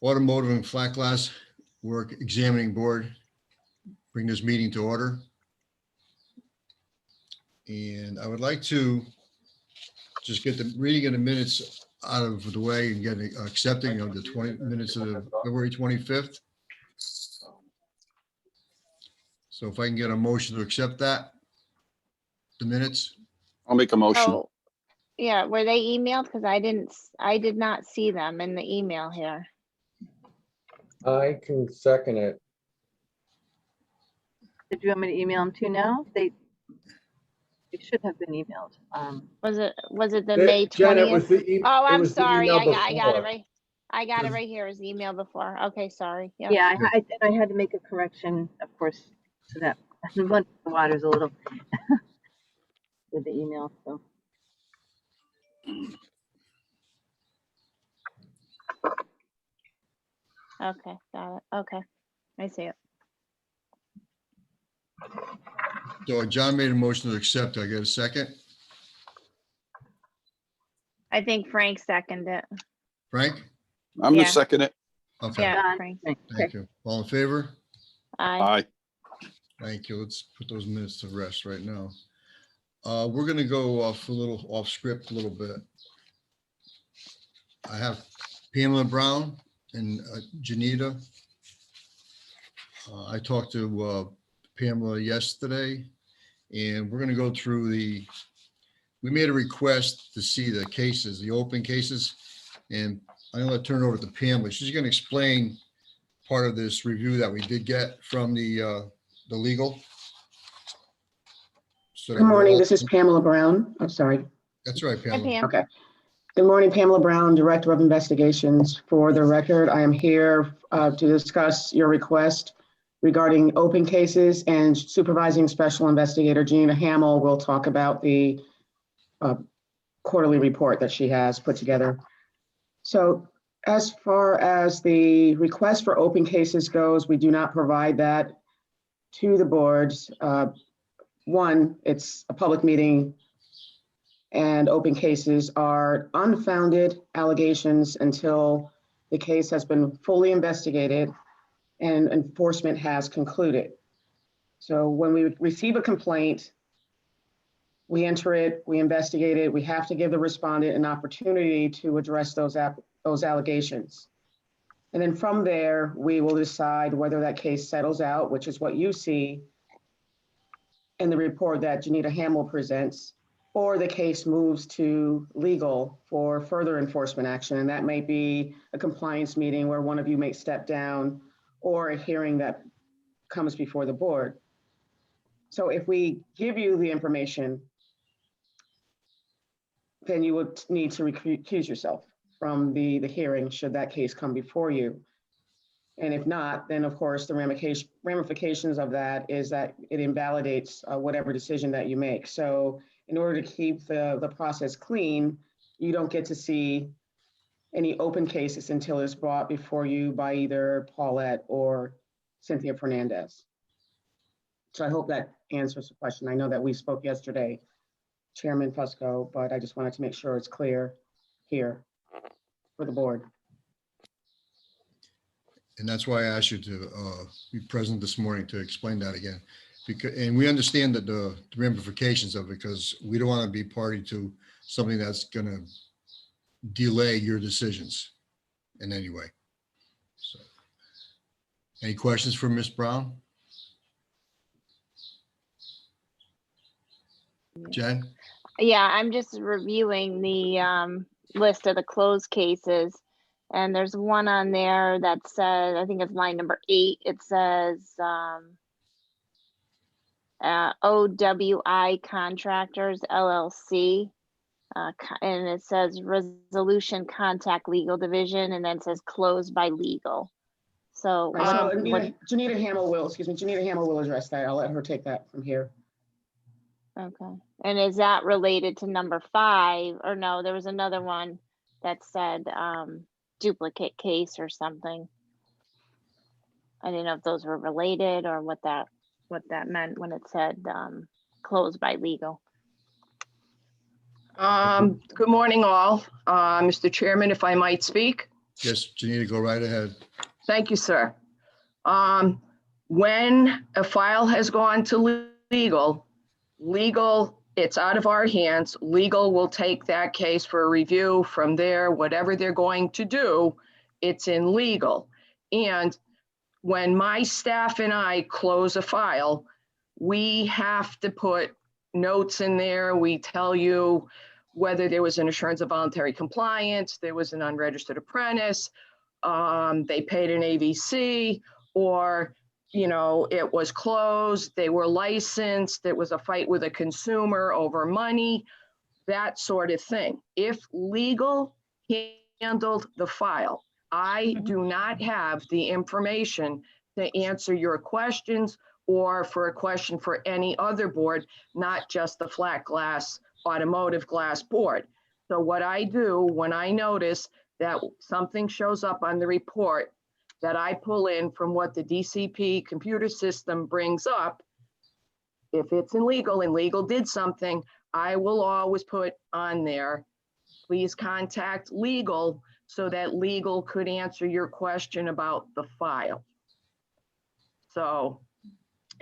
Automotive and Flat Glass Work Examining Board, bring this meeting to order. And I would like to just get the reading of the minutes out of the way and get accepting of the 20 minutes of February 25th. So if I can get a motion to accept that, the minutes. I'll make a motion. Oh, yeah, were they emailed? Because I did not see them in the email here. I can second it. Did you want me to email them to you now? They should have been emailed. Was it the May Jen, it was 20th? the Oh, it I'm was the sorry. email I got it before. right. I got it right here as email before. Okay, sorry. Yeah. Yeah, I had to make a correction, of course, to that. The water's a little with the email, so. Okay, got it. Okay, I see it. So John made a motion to accept. I get a second? I think Frank seconded it. Frank? I'm Yeah. gonna second it. Okay, Yeah, John, Frank. thank you. All in favor? Aye. Aye. Thank you. Let's put those minutes to rest right now. We're gonna go off script a little bit. I have Pamela Brown and Janita. I talked to Pamela yesterday, and we're gonna go through we made a request to see the cases, the open cases, and I'm gonna turn it over to Pamela. She's gonna explain part of this review that we did get from the legal. So that Good morning, we're all- this is Pamela Brown. I'm sorry. That's right, Hi, Pamela. Pam. Okay. Good morning, Pamela Brown, Director of Investigations. For the record, I am here to discuss your request regarding open cases, and Supervising Special Investigator Gina Hamill will talk about the quarterly report that she has put together. So as far as the request for open cases goes, we do not provide that to the boards. One, it's a public meeting, and open cases are unfounded allegations until the case has been fully investigated and enforcement has concluded. So when we receive a complaint, we enter it, we investigate it, we have to give the respondent an opportunity to address those allegations. And then from there, we will decide whether that case settles out, which is what you see in the report that Janita Hamill presents, or the case moves to legal for further enforcement action. And that may be a compliance meeting where one of you may step down, or a hearing that comes before the board. So if we give you the information, then you would need to recuse yourself from the hearing should that case come before you. And if not, then of course the ramifications of that is that it invalidates whatever decision that you make. So in order to keep the process clean, you don't get to see any open cases until it's brought before you by either Paulette or Cynthia Fernandez. So I hope that answers the question. I know that we spoke yesterday, Chairman Fusco, but I just wanted to make sure it's clear here for the board. And that's why I asked you to be present this morning to explain that again. And we understand that the ramifications of it, because we don't want to be party to something that's going to delay your decisions in any way. So, any questions for Ms. Brown? Jen? Yeah, I'm just reviewing the list of the closed cases. And there's one on there that says, I think it's line number 8. It says OWI Contractors LLC. And it says Resolution Contact Legal Division, and then it says closed by legal. So, Right, so Janita Hamill will address that. I'll let her take that from here. okay. And is that related to number 5? Or no, there was another one that said duplicate case or something. I didn't know if those were related or what that meant when it said closed by legal. Good morning, all. Mr. Chairman, if I might speak. Yes, Janita, go right ahead. Thank you, sir. When a file has gone to legal, it's out of our hands. Legal will take that case for a review. From there, whatever they're going to do, it's in legal. And when my staff and I close a file, we have to put notes in there. We tell you whether there was an assurance of voluntary compliance, there was an unregistered apprentice, they paid an AVC, or, you know, it was closed, they were licensed, there was a fight with a consumer over money, that sort of thing. If legal handled the file, I do not have the information to answer your questions or for a question for any other board, not just the flat glass automotive glass board. So what I do when I notice that something shows up on the report that I pull in from what the DCP computer system brings up, if it's illegal and legal did something, I will always put on there, please contact legal, so that legal could answer your question about the file. So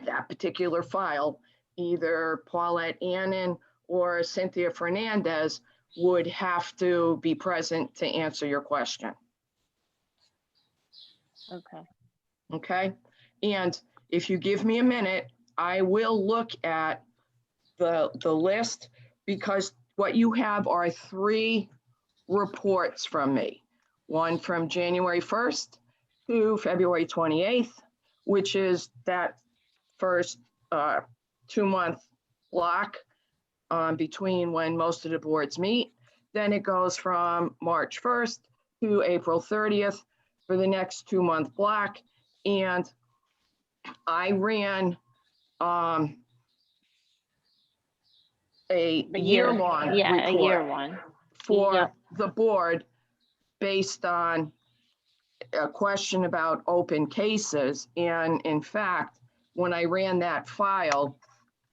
that particular file, either Paulette Annan or Cynthia Fernandez would have to be present to answer your question. Okay. Okay, and if you give me a minute, I will look at the list, because what you have are 3 reports from me. One from January 1st to February 28th, which is that first 2-month block between when most of the boards meet. Then it goes from March 1st to April 30th for the next 2-month block. And I ran a The year-long Yeah, a year report one. for Yep. the board based on a question about open cases. And in fact, when I ran that file,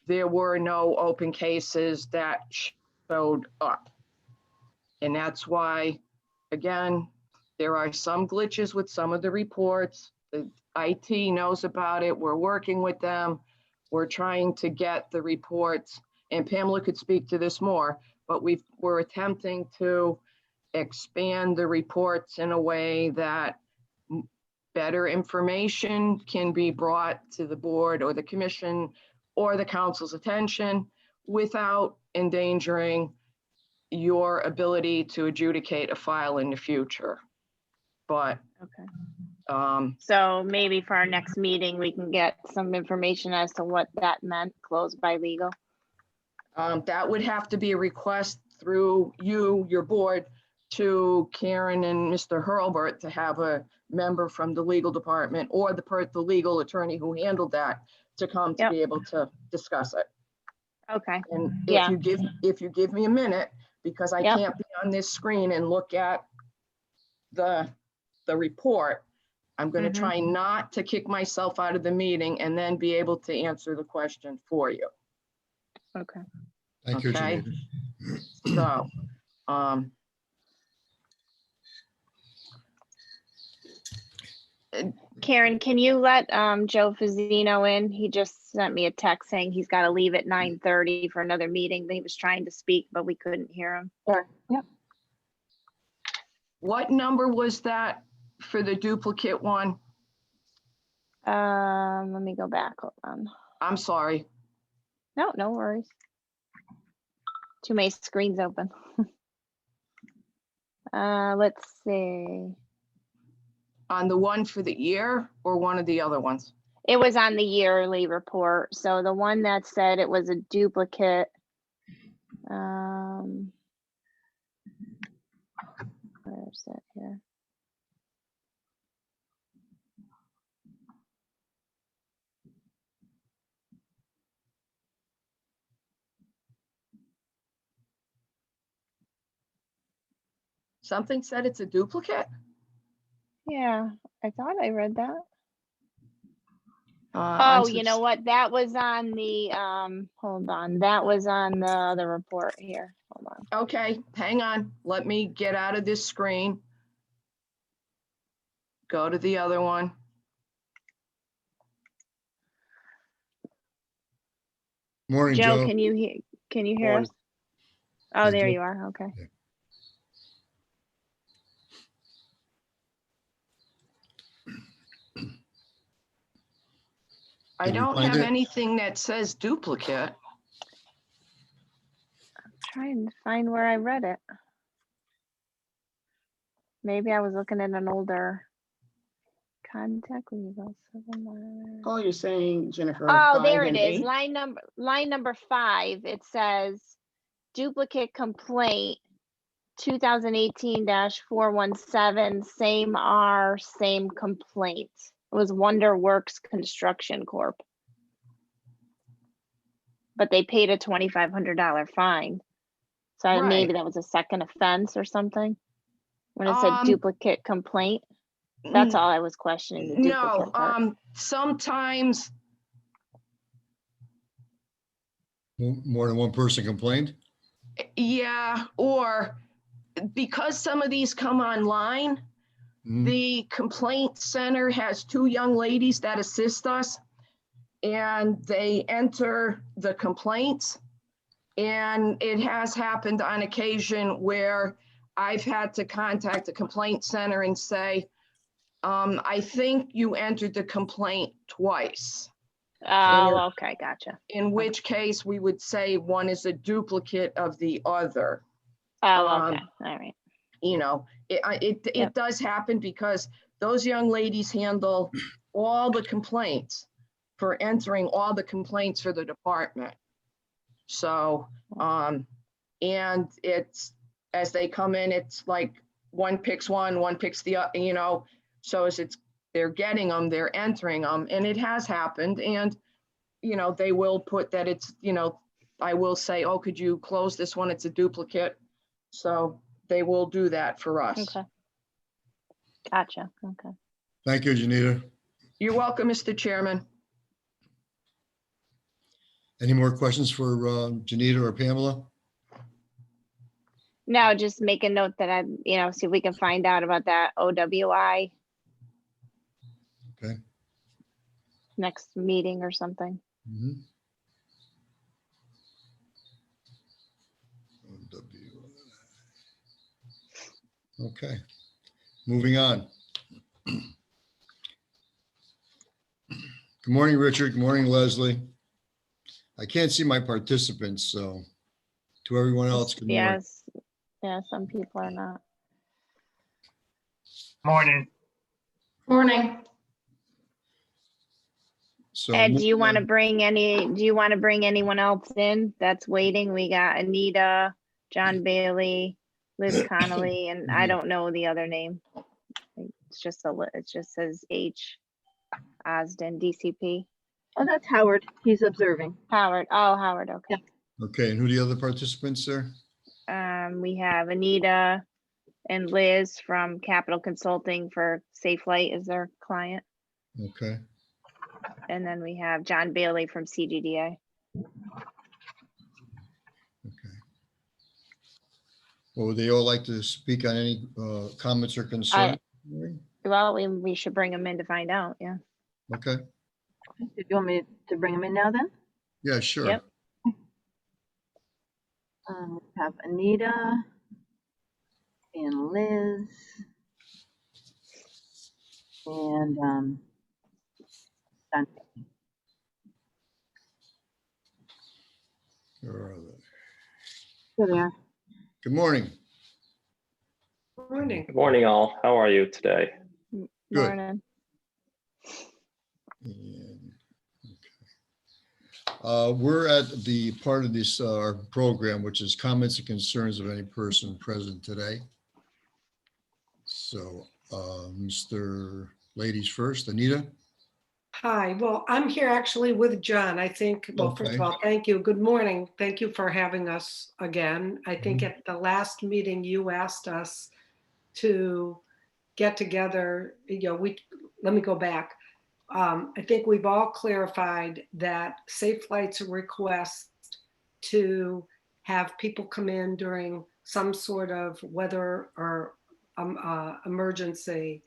there were no open cases that showed up. And that's why, again, there are some glitches with some of the reports. The IT knows about it. We're working with them. We're trying to get the reports, and Pamela could speak to this more, but we're attempting to expand the reports in a way that better information can be brought to the board or the commission or the council's attention without endangering your ability to adjudicate a file in the future. But Okay. um, So maybe for our next meeting, we can get some information as to what that meant, closed by legal. that would have to be a request through you, your board, to Karen and Mr. Hurlbert to have a member from the legal department or the legal attorney who handled that to come to Yep. be able to discuss it. Okay. And Yeah. if you give me a minute, because I Yep. can't be on this screen and look at the report, I'm going to Mhm. try not to kick myself out of the meeting and then be able to answer the question for you. Okay. Thank you, Okay. Janita. So, Karen, can you let Joe Fazzino in? He just sent me a text saying he's got to leave at 9:30 for another meeting. He was trying to speak, but we couldn't hear him. Sure, yep. what number was that for the duplicate one? Let me go back. Hold on. I'm sorry. No, no worries. Too many screens open. Let's see. On the one for the year or one of the other ones? It was on the yearly report. So the one that said it was a duplicate. Where is it here? Something said it's a duplicate? Yeah, I thought I read that. On Oh, you know what? That was on the, hold on. That was on the other report here. Hold on. Okay, hang on. Let me get out of this screen. Go to the other one. Morning, Joe, Joe. can you hear Morning. us? Oh, Yeah, there Joe. you are. Okay. I Did we don't find have it? anything that says duplicate. Trying to find where I read it. Maybe I was looking at an older contact legal. Oh, you're saying, Jennifer, Oh, 5 there and it is. 8? Line number 5. It says duplicate complaint 2018-417, same R, same complaint. It was Wonder Works Construction Corp. But they paid a $2,500 fine. So Right. maybe that was a second offense or something. When it said Um, duplicate complaint, that's all I was questioning, the No, duplicate part. sometimes, More than one person complained? yeah, or because some of these come online, Mhm. the complaint center has 2 young ladies that assist us, and they enter the complaints. And it has happened on occasion where I've had to contact the complaint center and say, I think you entered the complaint twice. Oh, okay, gotcha. In which case we would say one is a duplicate of the other. Oh, okay, all right. You know, it Yep. does happen because those young ladies handle all the complaints for entering all the complaints for the department. So, and it's, as they come in, it's like one picks one picks the other, you know, so as they're getting them, they're entering them, and it has happened. And, you know, they will put that it's, you know, I will say, oh, could you close this one? It's a duplicate. So they will do that for us. Okay. Gotcha, okay. Thank you, Janita. You're welcome, Mr. Chairman. Any more questions for Janita or Pamela? No, just make a note that I, see if we can find out about that OWI. Okay. Next meeting or something. Mhm. Okay, moving on. Good morning, Richard. Good morning, Leslie. I can't see my participants, so to everyone else, good morning. Yes, yeah, some people are not. Morning. Morning. So Ed, do you moving want to on. bring anyone else in that's waiting? We got Anita, John Bailey, Liz Connolly, and I don't know the other name. It just says H. Osden, DCP. Oh, that's Howard. He's observing. Howard, oh, Howard, okay. Okay, and who are the other participants there? We have Anita and Liz from Capital Consulting for Safe Light as their client. Okay, And then we have John Bailey from CGDA. okay. Well, would they all like to speak on any comments or concerns? Well, we should bring them in to find out, yeah. Okay, Did you want me to bring him in now then? yeah, sure. Yep. We have Anita and Liz and John. Where are they? Here they are. Good morning. Morning. Good morning, all. How are you today? Good. Morning. And, okay. We're at the part of this program, which is comments and concerns of any person present today. So, Mr. Ladies first, Anita. Hi, well, I'm here actually with John. I think, well, first of Okay. all, thank you. Good morning. Thank you for having us again. I think at the last meeting, you asked us to get together, let me go back. I think we've all clarified that Safe Light's request to have people come in during some sort of weather or emergency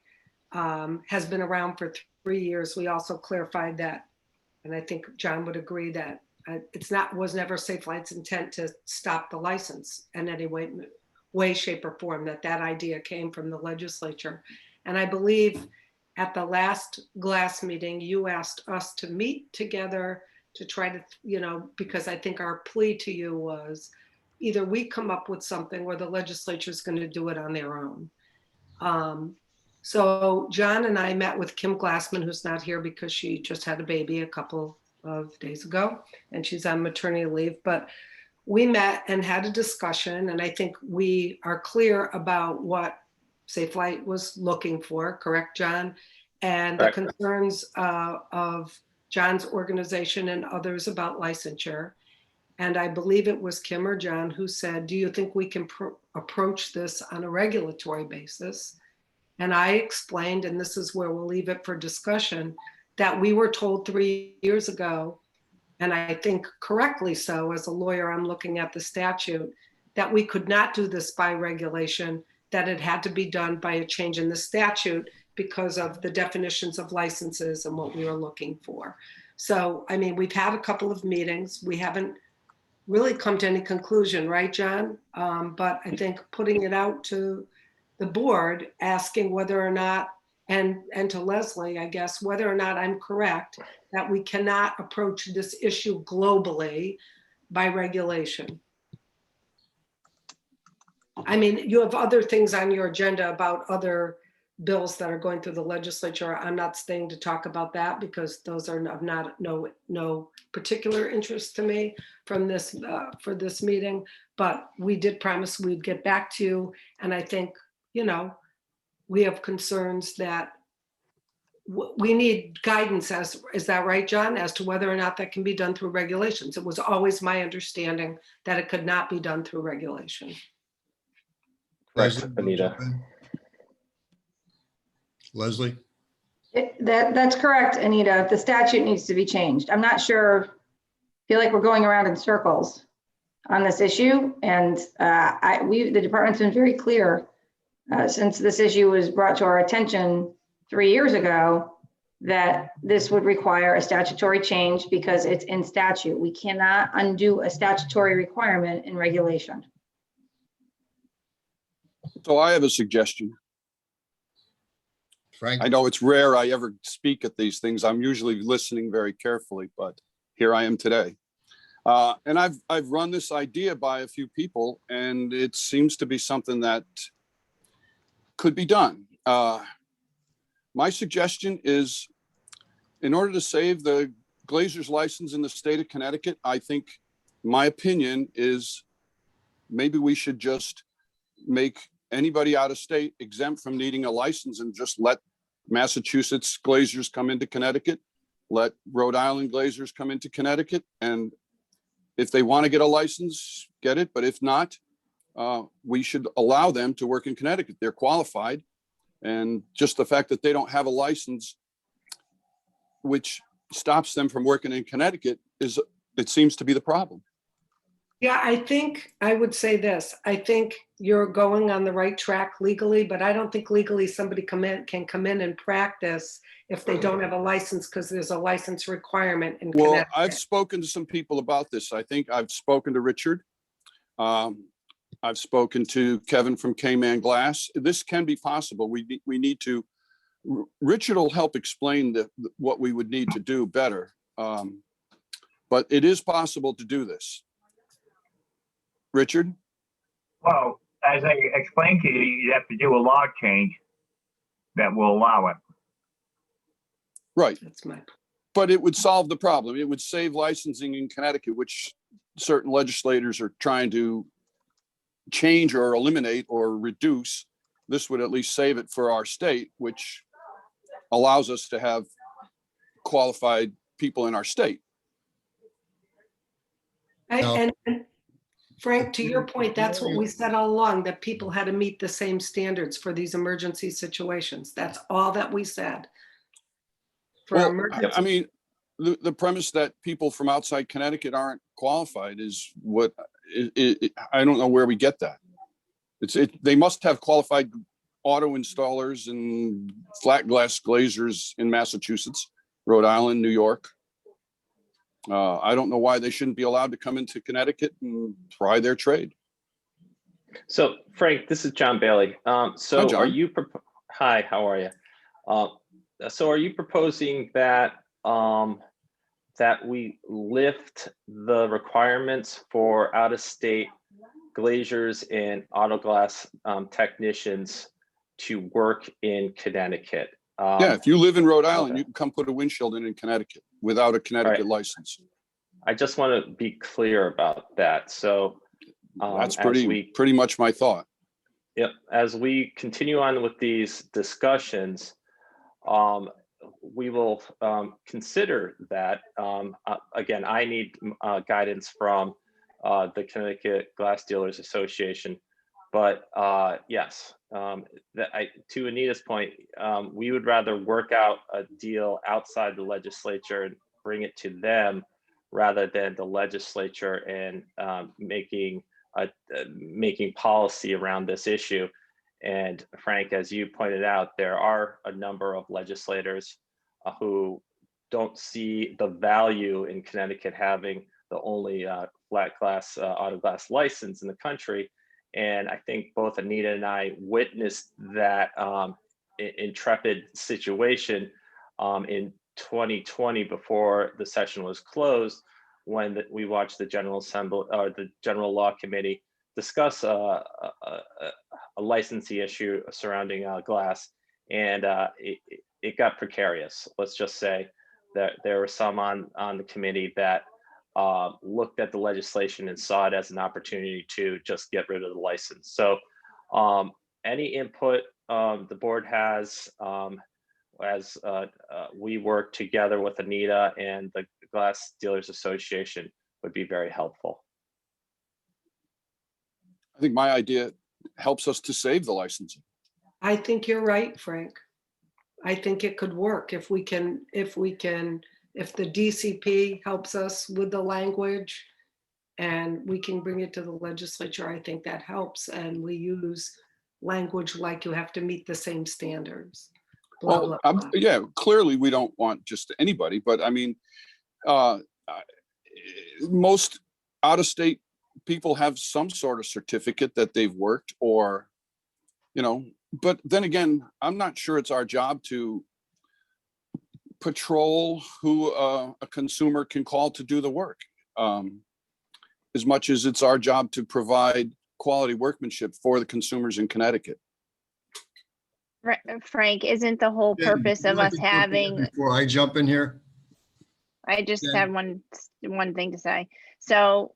has been around for 3 years. We also clarified that, and I think John would agree that was never Safe Flight's intent to stop the license in any way, shape, or form, that idea came from the legislature. And I believe at the last glass meeting, you asked us to meet together to try to, because I think our plea to you was either we come up with something or the legislature is going to do it on their own. So John and I met with Kim Glassman, who's not here because she just had a baby a couple of days ago and she's on maternity leave, but we met and had a discussion, and I think we are clear about what Safe Flight was looking for, correct, John? And Correct. the concerns of John's organization and others about licensure. And I believe it was Kim or John who said, do you think we can approach this on a regulatory basis? And I explained, and this is where we'll leave it for discussion, that we were told 3 years ago, and I think correctly so, as a lawyer, I'm looking at the statute, that we could not do this by regulation, that it had to be done by a change in the statute because of the definitions of licenses and what we were looking for. So, I mean, we've had a couple of meetings. We haven't really come to any conclusion, right, John? But I think putting it out to the board, asking whether or not, and to Leslie, I guess, whether or not I'm correct, that we cannot approach this issue globally by regulation. I mean, you have other things on your agenda about other bills that are going through the legislature. I'm not staying to talk about that because those are of no particular interest to me from this for this meeting. But we did promise we'd get back to you, and I think we have concerns that we need guidance. Is that right, John? As to whether or not that can be done through regulations. It was always my understanding that it could not be done through regulation. Correct, Anita. Leslie? That's correct, Anita. The statute needs to be changed. I'm not sure, I feel like we're going around in circles on this issue. And the department's been very clear since this issue was brought to our attention 3 years ago, that this would require a statutory change because it's in statute. We cannot undo a statutory requirement in regulation. So I have a suggestion. Frank? I know it's rare I ever speak at these things. I'm usually listening very carefully, but here I am today. And I've run this idea by a few people, and it seems to be something that could be done. My suggestion is, in order to save the Glazer's license in the state of Connecticut, I think my opinion is maybe we should just make anybody out of state exempt from needing a license and just let Massachusetts Glazers come into Connecticut, let Rhode Island Glazers come into Connecticut. And if they want to get a license, get it. But if not, we should allow them to work in Connecticut. They're qualified. And just the fact that they don't have a license, which stops them from working in Connecticut, it seems to be the problem. Yeah, I think I would say this. I think you're going on the right track legally, but I don't think legally somebody can come in and practice if they don't have a license, because there's a license requirement in Well, Connecticut. I've spoken to some people about this. I think I've spoken to Richard. I've spoken to Kevin from K-Man Glass. This can be possible. We need to, Richard will help explain what we would need to do better. But it is possible to do this. Richard? Well, as I explained to you, you have to do a law change that will allow it. Right. That's my. But it would solve the problem. It would save licensing in Connecticut, which certain legislators are trying to change or eliminate or reduce. This would at least save it for our state, which allows us to have qualified people in our state. And Frank, to your point, that's what we said all along, that people had to meet the same standards for these emergency situations. That's all that we said. Well, I mean, the premise that people from outside Connecticut aren't qualified is what I don't know where we get that. They must have qualified auto installers and flat glass glazers in Massachusetts, Rhode Island, New York. I don't know why they shouldn't be allowed to come into Connecticut and try their trade. So Frank, this is John Bailey. So Hi, John. are you, hi, how are you? So are you proposing that that we lift the requirements for out-of-state glaziers and auto glass technicians to work in Connecticut? Yeah, if you live in Rhode Island, okay. you can come put a windshield in Connecticut without a Connecticut license. I just want to be clear about that. So That's pretty much my thought. Yep. As we continue on with these discussions, we will consider that. Again, I need guidance from the Connecticut Glass Dealers Association. But yes, to Anita's point, we would rather work out a deal outside the legislature and bring it to them rather than the legislature and making policy around this issue. And Frank, as you pointed out, there are a number of legislators who don't see the value in Connecticut having the only flat glass auto glass license in the country. And I think both Anita and I witnessed that intrepid situation in 2020 before the session was closed, when we watched the General Assembly or the General Law Committee discuss a licensee issue surrounding glass, and it got precarious. Let's just say that there were some on the committee that looked at the legislation and saw it as an opportunity to just get rid of the license. So any input the board has as we work together with Anita and the Glass Dealers Association would be very helpful. I think my idea helps us to save the licensing. I think you're right, Frank. I think it could work if the DCP helps us with the language and we can bring it to the legislature. I think that helps. And we use language like you have to meet the same standards. Blah, Well, blah, blah. yeah, clearly we don't want just anybody, but I mean, most out-of-state people have some sort of certificate that they've worked, or, but then again, I'm not sure it's our job to patrol who a consumer can call to do the work, as much as it's our job to provide quality workmanship for the consumers in Connecticut. Frank, isn't the whole purpose of us having, Before I jump in here, I just Yeah. have one thing to say. So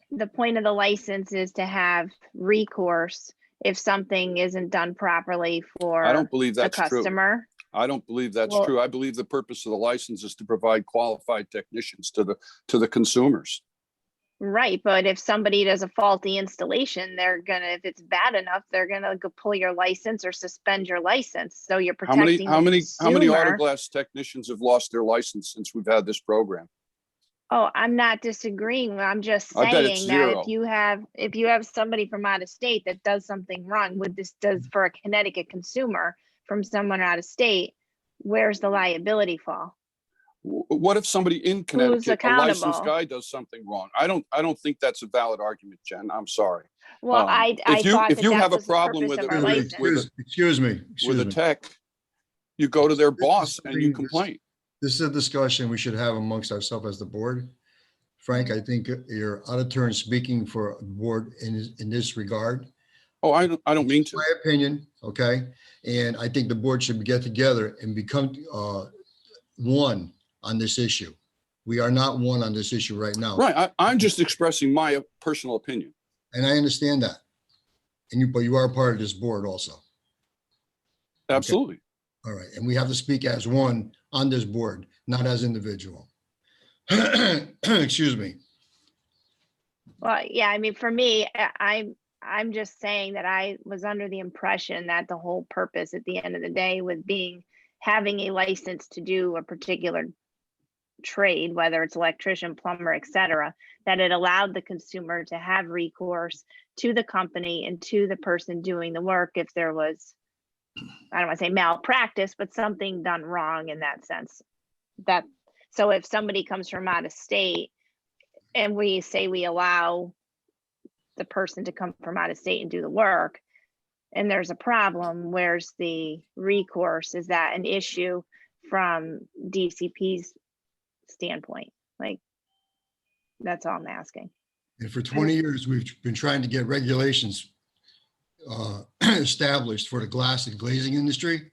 the point of the license is to have recourse if something isn't done properly for I don't believe the that's true. customer. I don't believe that's Well- true. I believe the purpose of the license is to provide qualified technicians to the consumers. Right, but if somebody does a faulty installation, if it's bad enough, they're gonna go pull your license or suspend your license. So you're How many protecting how the many auto consumer. glass technicians have lost their license since we've had this program? Oh, I'm not disagreeing. I'm just I bet it's saying that zero. if you have somebody from out of state that does something wrong with this does for a Connecticut consumer from someone out of state, where's the liability fall? What if somebody in Connecticut, a licensed accountable? guy, does something wrong? I don't think that's a valid argument, Jen. I'm sorry. Well, I thought if you that have a was the problem purpose with of it, our license. excuse me. with a tech, you go to their boss and you This- complain. This is a discussion we should have amongst ourselves as the board. Frank, I think you're out of turn speaking for the board in this regard. Oh, I don't mean to. My opinion, okay? And I think the board should get together and become one on this issue. We are not one on this issue right now. Right. I'm just expressing my personal opinion. And I understand that. But you are part of this board also. Absolutely. All right. And we have to speak as one on this board, not as individual. Excuse me. Well, yeah, I mean, for me, I'm just saying that I was under the impression that the whole purpose at the end of the day with having a license to do a particular trade, whether it's electrician, plumber, et cetera, that it allowed the consumer to have recourse to the company and to the person doing the work if there was, I don't want to say malpractice, but something done wrong in that sense. That, so if somebody comes from out of state and we say we allow the person to come from out of state and do the work, and there's a problem, where's the recourse? Is that an issue from DCP's standpoint? Like, that's all I'm asking. And for 20 years, we've been trying to get regulations established for the glass and glazing industry.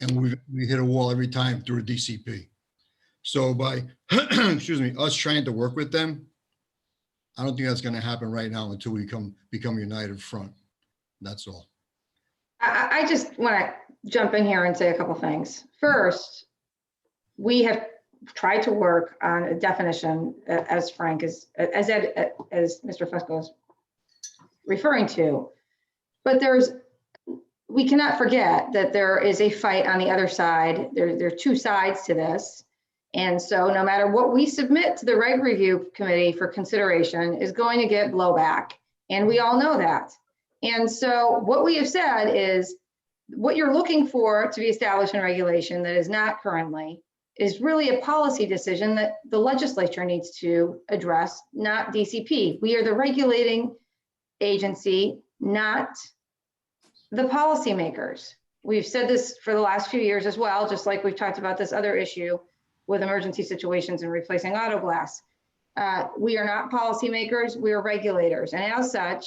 And we hit a wall every time through a DCP. So by, excuse me, us trying to work with them, I don't think that's going to happen right now until we become united front. That's all. I just want to jump in here and say a couple things. First, we have tried to work on a definition, as Frank is, as Mr. Fusco is referring to, but we cannot forget that there is a fight on the other side. There are two sides to this. And so no matter what we submit to the Reg Review Committee for consideration is going to get blowback. And we all know that. And so what we have said is what you're looking for to be established in regulation that is not currently is really a policy decision that the legislature needs to address, not DCP. We are the regulating agency, not the policymakers. We've said this for the last few years as well, just like we've talked about this other issue with emergency situations and replacing auto glass. We are not policymakers, we are regulators. And as such,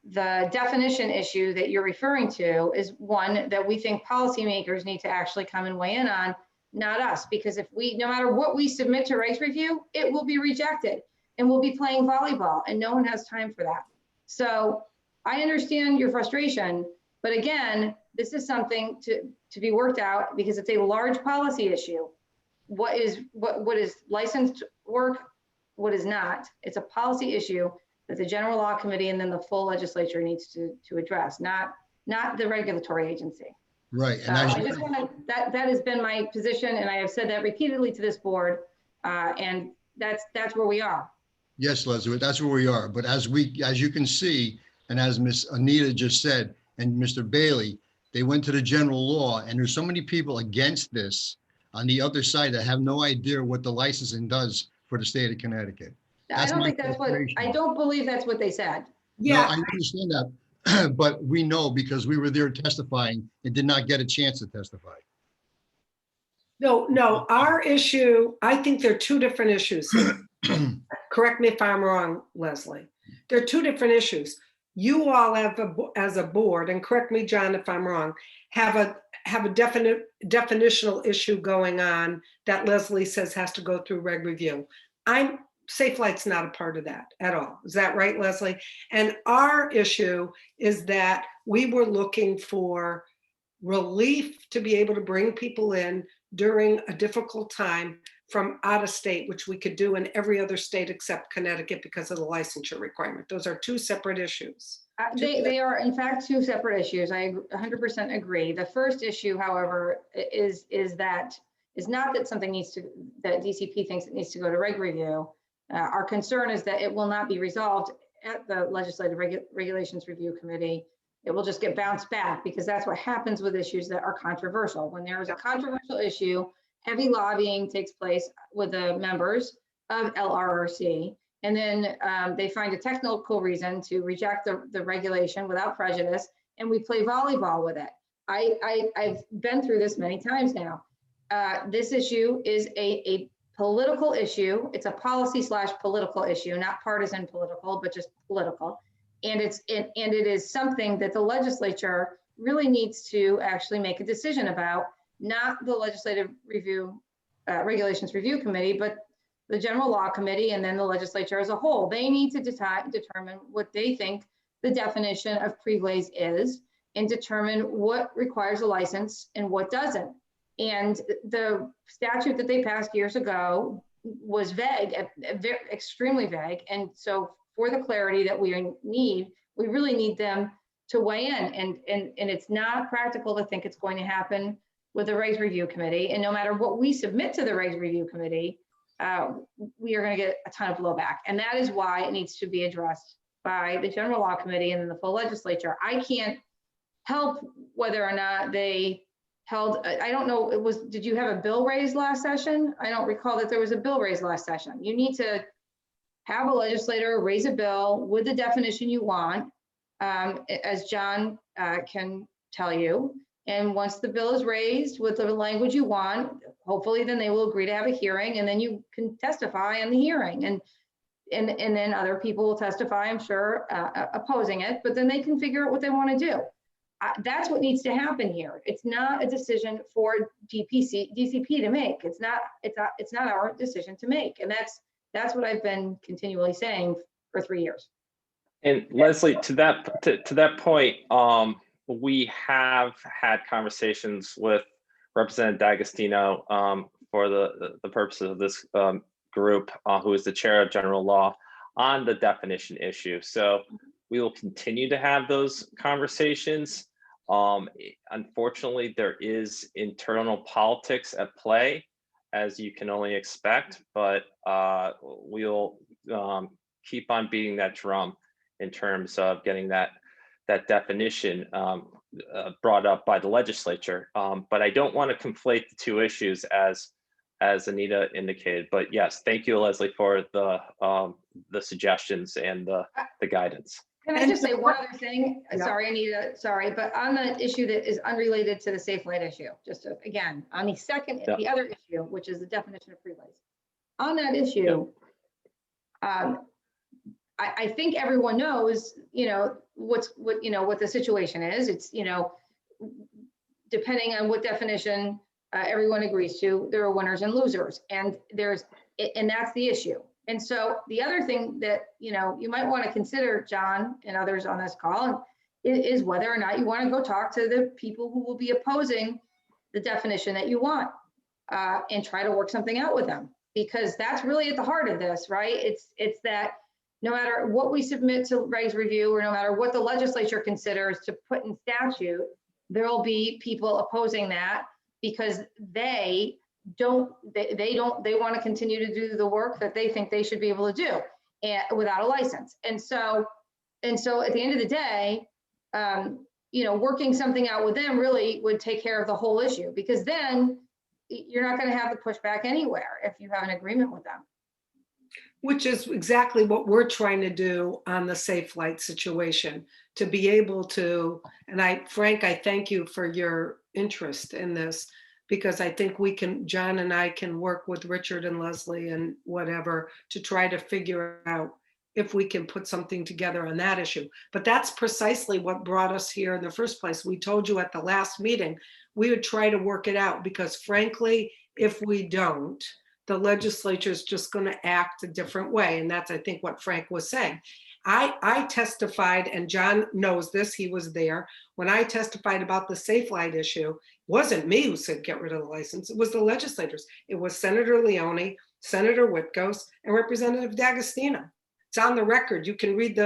the definition issue that you're referring to is one that we think policymakers need to actually come and weigh in on, not us, because if we, no matter what we submit to Regs Review, it will be rejected and we'll be playing volleyball and no one has time for that. So I understand your frustration, but again, this is something to be worked out because it's a large policy issue. What is licensed work, what is not? It's a policy issue that the General Law Committee and then the full legislature needs to address, not the regulatory agency. Right. So I just want to, that has been my position, and I have said that repeatedly to this board, and that's where we are. Yes, Leslie, that's where we are. But as you can see, and as Miss Anita just said, and Mr. Bailey, they went to the general law, and there's so many people against this on the other side that have no idea what the licensing does for the state of Connecticut. I don't believe that's what they said. Yeah, Yeah, no, I understand that, but we know because we were there testifying and did not get a chance to testify. no, our issue, I think there are two different issues here. Correct me if I'm wrong, Leslie. There are two different issues. You all have, as a board, and correct me, John, if I'm wrong, have a definitional issue going on that Leslie says has to go through Reg Review. Safe Flight's not a part of that at all. Is that right, Leslie? And our issue is that we were looking for relief to be able to bring people in during a difficult time from out of state, which we could do in every other state except Connecticut because of the licensure requirement. Those are two separate issues. They are in fact two separate issues. I 100% agree. The first issue, however, is not that something that DCP thinks it needs to go to Reg Review. Our concern is that it will not be resolved at the Legislative Regulations Review Committee. It will just get bounced back because that's what happens with issues that are controversial. When there is a controversial issue, heavy lobbying takes place with the members of LRRC. And then they find a technical reason to reject the regulation without prejudice, and we play volleyball with it. I've been through this many times now. This issue is a political issue. It's a policy/political issue, not partisan political, but just political. And it is something that the legislature really needs to actually make a decision about, not the Legislative Regulations Review Committee, but the General Law Committee and then the legislature as a whole. They need to determine what they think the definition of pre-glaze is and determine what requires a license and what doesn't. And the statute that they passed years ago was vague, extremely vague. And so for the clarity that we need, we really need them to weigh in. And it's not practical to think it's going to happen with the Regs Review Committee. And no matter what we submit to the Regs Review Committee, we are going to get a ton of blowback. And that is why it needs to be addressed by the General Law Committee and then the full legislature. I can't help whether or not they held, I don't know, did you have a bill raised last session? I don't recall that there was a bill raised last session. You need to have a legislator raise a bill with the definition you want, as John can tell you. And once the bill is raised with the language you want, hopefully then they will agree to have a hearing, and then you can testify in the hearing. And then other people will testify, I'm sure, opposing it, but then they can figure out what they want to do. That's what needs to happen here. It's not a decision for DCP to make. It's not our decision to make. And that's what I've been continually saying for 3 years. And Leslie, to that point, we have had conversations with Representative D'Agostino for the purposes of this group, who is the chair of General Law, on the definition issue. So we will continue to have those conversations. Unfortunately, there is internal politics at play, as you can only expect, but we'll keep on beating that drum in terms of getting that definition brought up by the legislature. But I don't want to conflate the two issues, as Anita indicated. But yes, thank you, Leslie, for the suggestions and the guidance. Can I just say one other thing? Sorry, Anita, sorry, but on the issue that is unrelated to the Safe Light issue, just to, again, on the other issue, which is the definition of freeways. On that issue, I think everyone knows, what the situation is. It's, depending on what definition everyone agrees to, there are winners and losers, and that's the issue. And so the other thing that, you might want to consider, John and others on this call, is whether or not you want to go talk to the people who will be opposing the definition that you want, and try to work something out with them, because that's really at the heart of this, right? It's that no matter what we submit to Regs Review, or no matter what the legislature considers to put in statute, there will be people opposing that because they want to continue to do the work that they think they should be able to do, and without a license. And so at the end of the day, working something out with them really would take care of the whole issue, because then you're not going to have the pushback anywhere if you have an agreement with them. Which is exactly what we're trying to do on the Safe Light situation, to be able to, and Frank, I thank you for your interest in this, because I think John and I can work with Richard and Leslie and whatever to try to figure out if we can put something together on that issue. But that's precisely what brought us here in the first place. We told you at the last meeting, we would try to work it out, because frankly, if we don't, the legislature is just going to act a different way. And that's, I think, what Frank was saying. I testified, and John knows this, he was there, when I testified about the Safe Light issue. It wasn't me who said get rid of the license, it was the legislators. It was Senator Leone, Senator Whitgos, and Representative D'Agostino. It's on the record. You can read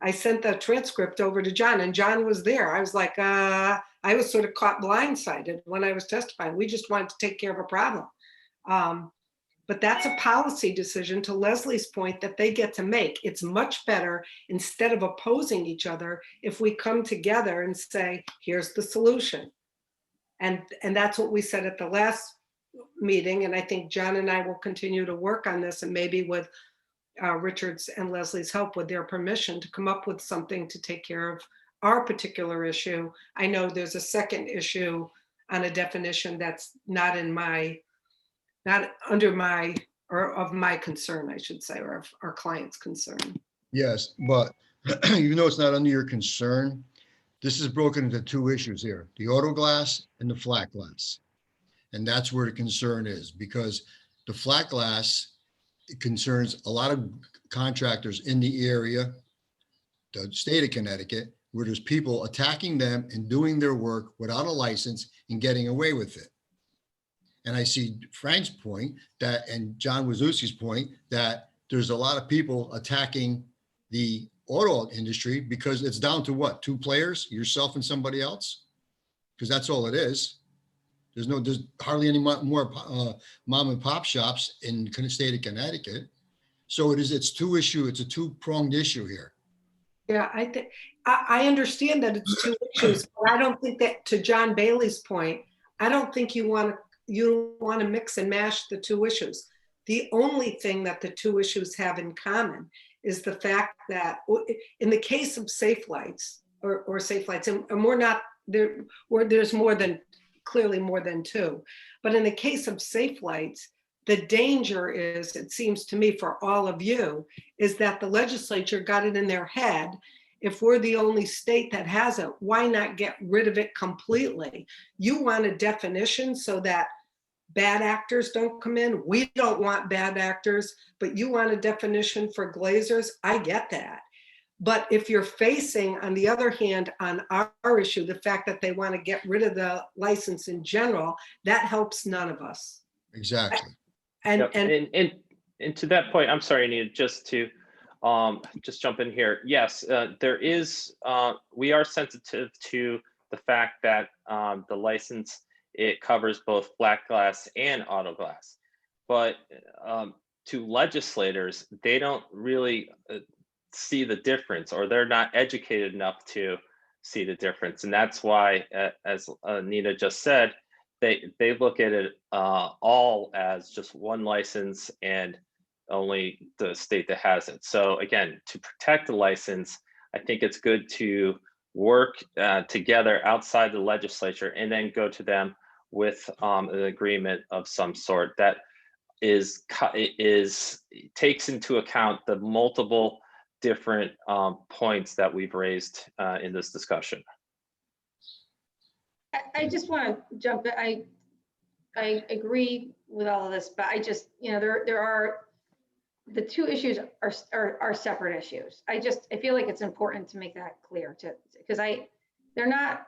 I sent the transcript over to John, and John was there. I was like, I was sort of caught blindsided when I was testifying. We just wanted to take care of a problem. But that's a policy decision, to Leslie's point, that they get to make. It's much better, instead of opposing each other, if we come together and say, here's the solution. And that's what we said at the last meeting. And I think John and I will continue to work on this, and maybe with Richard's and Leslie's help, with their permission, to come up with something to take care of our particular issue. I know there's a second issue on a definition that's not under my, or of my concern, I should say, or of our client's concern. Yes, but even though it's not under your concern, this is broken into two issues here, the auto glass and the flat glass. And that's where the concern is, because the flat glass concerns a lot of contractors in the area, the state of Connecticut, where there's people attacking them and doing their work without a license and getting away with it. And I see Frank's point and John Wazowski's point, that there's a lot of people attacking the auto industry because it's down to what? 2 players, yourself and somebody else? Because that's all it is. There's hardly any more mom and pop shops in the state of Connecticut. So it's a two-pronged issue here. Yeah, I think, I understand that it's two issues, but I don't think that, to John Bailey's point, I don't think you want to mix and mash the two issues. The only thing that the two issues have in common is the fact that in the case of safe lights or safe lights, and we're not there, where there's clearly more than two, but in the case of safe lights, the danger is, it seems to me, for all of you, is that the legislature got it in their head, if we're the only state that has it, why not get rid of it completely? You want a definition so that bad actors don't come in. We don't want bad actors, but you want a definition for glazers. I get that. But if you're facing, on the other hand, on our issue, the fact that they want to get rid of the license in general, that helps none of us. Exactly. And, Yep. And to that point, I'm sorry, Anita, just to just jump in here. Yes, we are sensitive to the fact that the license, it covers both black glass and auto glass. But to legislators, they don't really see the difference, or they're not educated enough to see the difference. And that's why, as Nina just said, they look at it all as just one license and only the state that has it. So again, to protect the license, I think it's good to work together outside the legislature and then go to them with an agreement of some sort that takes into account the multiple different points that we've raised in this discussion. I just want to jump in. I agree with all of this, but I just, there are, the two issues are separate issues. I feel like it's important to make that clear, because they're not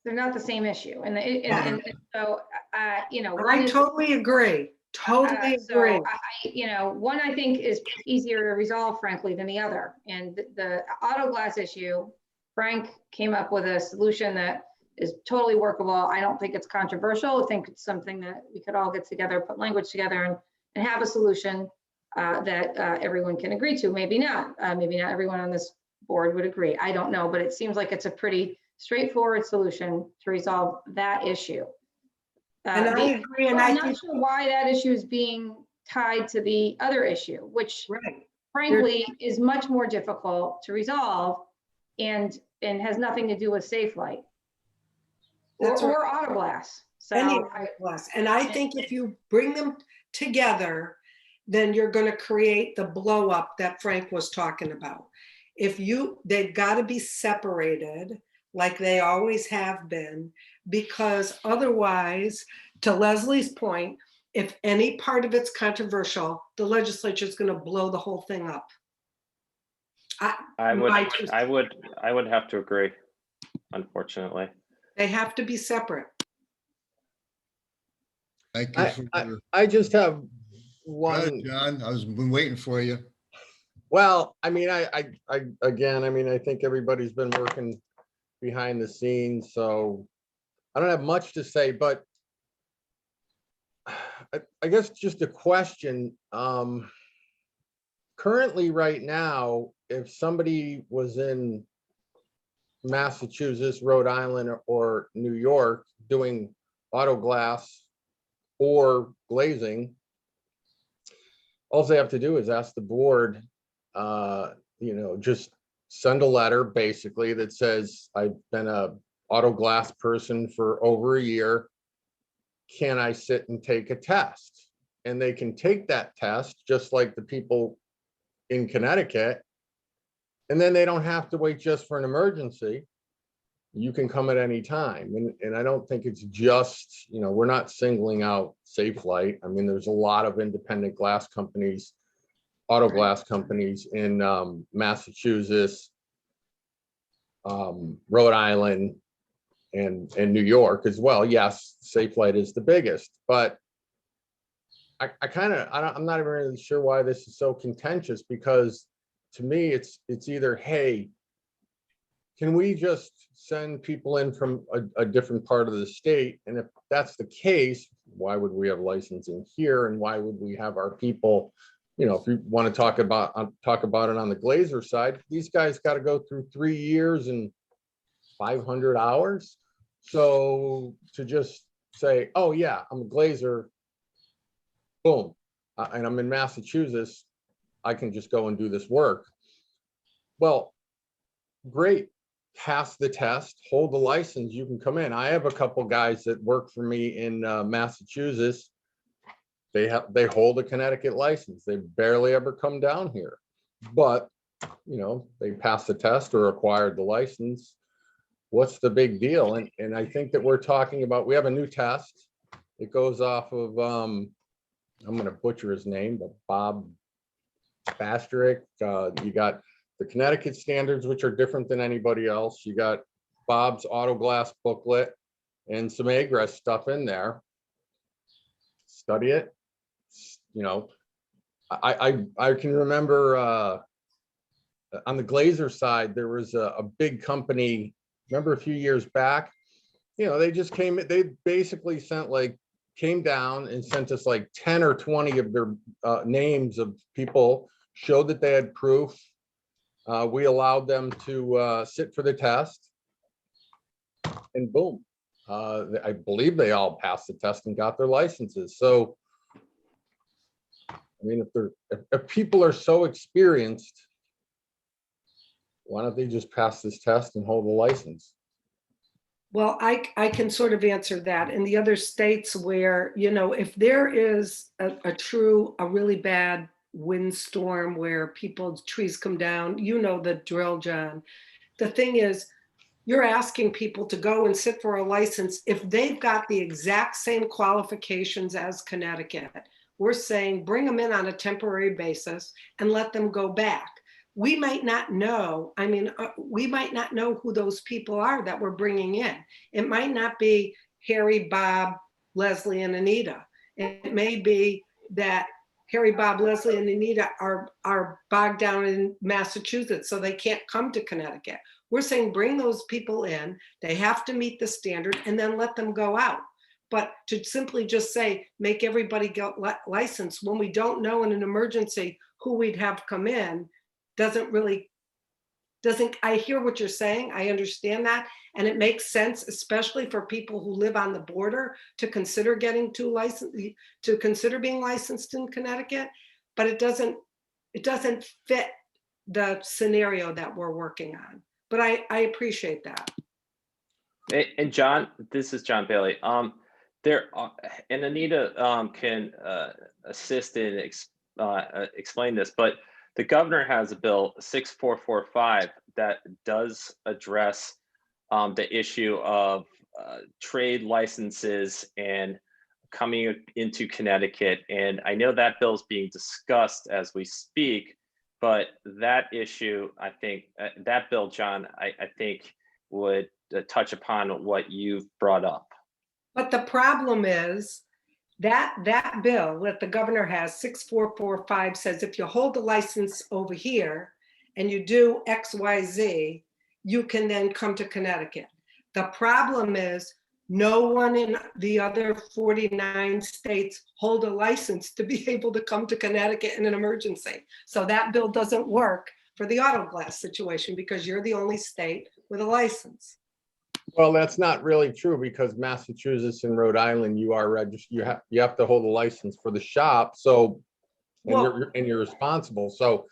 the same issue. And so, I totally agree. Totally agree. One I think is easier to resolve, frankly, than the other. And the auto glass issue, Frank came up with a solution that is totally workable. I don't think it's controversial. I think it's something that we could all get together, put language together, and have a solution that everyone can agree to. Maybe not. Maybe not everyone on this board would agree. I don't know, but it seems like it's a pretty straightforward solution to resolve that issue. And I agree. And I'm not sure why that issue is being tied to the other issue, which frankly is much more difficult to resolve and has nothing to do with safe light or auto glass. So and I think if you bring them together, then you're going to create the blow up that Frank was talking about. They've got to be separated like they always have been, because otherwise, to Leslie's point, if any part of it's controversial, the legislature is going to blow the whole thing up. I would have to agree, unfortunately. They have to be separate. Thank you. I just have Go ahead, one. John, been waiting for you. Well, I mean, I think everybody's been working behind the scenes, so I don't have much to say, but I guess just a question. Currently, right now, if somebody was in Massachusetts, Rhode Island, or New York doing auto glass or glazing, all they have to do is ask the board, just send a letter basically that says, I've been a auto glass person for over a year. Can I sit and take a test? And they can take that test just like the people in Connecticut. And then they don't have to wait just for an emergency. You can come at any time. And I don't think it's just, we're not singling out Safe Light. I mean, there's a lot of independent glass companies, auto glass companies in Massachusetts, Rhode Island, and New York as well. Yes, Safe Light is the biggest, but I'm not even really sure why this is so contentious, because to me, it's either, hey, can we just send people in from a different part of the state? And if that's the case, why would we have licensing here? And why would we have our people, you know, if you want to talk about it on the Glazer side, these guys got to go through 3 years and 500 hours. So to just say, oh yeah, I'm a Glazer, boom, and I'm in Massachusetts, I can just go and do this work. Well, great, pass the test, hold the license, you can come in. I have a couple guys that work for me in Massachusetts. They hold a Connecticut license. They barely ever come down here, but you know, they passed the test or acquired the license. What's the big deal? And I think that we're talking about, we have a new test. It goes off of I'm going to butcher his name, but Bob Bastrick. You got the Connecticut standards, which are different than anybody else. You got Bob's auto glass booklet and some AGRES stuff in there. Study it. You know, I can remember on the Glazer side, there was a big company, remember a few years back, you know, they just came, they basically came down and sent us like 10 or 20 of their names of people, showed that they had proof. We allowed them to sit for the test, and boom, I believe they all passed the test and got their licenses. So, I mean, if people are so experienced, why don't they just pass this test and hold the license? Well, I can sort of answer that. In the other states where, you know, if there is a really bad windstorm where people's trees come down, you know the drill, John. The thing is, you're asking people to go and sit for a license if they've got the exact same qualifications as Connecticut. We're saying bring them in on a temporary basis and let them go back. We might not know, we might not know who those people are that we're bringing in. It might not be Harry, Bob, Leslie, and Anita. It may be that Harry, Bob, Leslie, and Anita are bogged down in Massachusetts, so they can't come to Connecticut. We're saying bring those people in, they have to meet the standard, and then let them go out. But to simply just say, make everybody get licensed when we don't know in an emergency who we'd have come in, I hear what you're saying. I understand that. And it makes sense, especially for people who live on the border, to consider getting to consider being licensed in Connecticut. But it doesn't fit the scenario that we're working on. But I appreciate that. And John, this is John Bailey. And Anita can assist in explain this, but the governor has a bill 6445 that does address the issue of trade licenses and coming into Connecticut. And I know that bill is being discussed as we speak, but that issue, I think, that bill, John, I think would touch upon what you've brought up. But the problem is that bill that the governor has, 6445, says if you hold the license over here and you do XYZ, you can then come to Connecticut. The problem is no one in the other 49 states hold a license to be able to come to Connecticut in an emergency. So that bill doesn't work for the auto glass situation because you're the only state with a license. Well, that's not really true because Massachusetts and Rhode Island, you are registered. You have to hold a license for the shop. So, and you're responsible. So,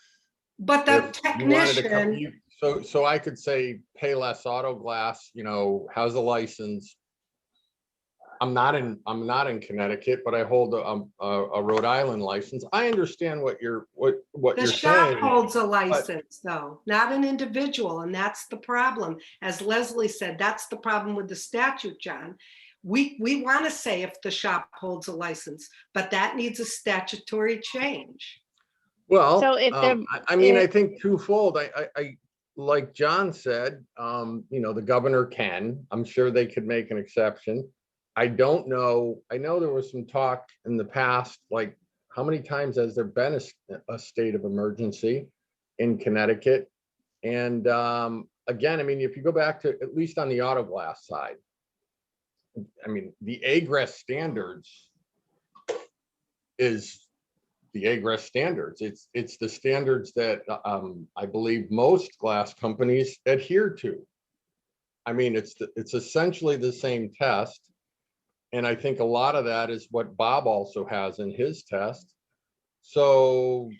but the technician. So I could say Payless Auto Glass, you know, has a license. I'm not in Connecticut, but I hold a Rhode Island license. I understand what you're saying. The shop holds a license, though, not an individual, and that's the problem. As Leslie said, that's the problem with the statute, John. We want to say if the shop holds a license, but that needs a statutory change. Well, So if I think twofold. I like John said, you know, the governor can. I'm sure they could make an exception. I don't know. I know there was some talk in the past, like how many times has there been a state of emergency in Connecticut? And again, I mean, if you go back to, at least on the auto glass side, I mean, the AGRES standards is the AGRES standards. It's the standards that I believe most glass companies adhere to. I mean, it's essentially the same test. And I think a lot of that is what Bob also has in his test. So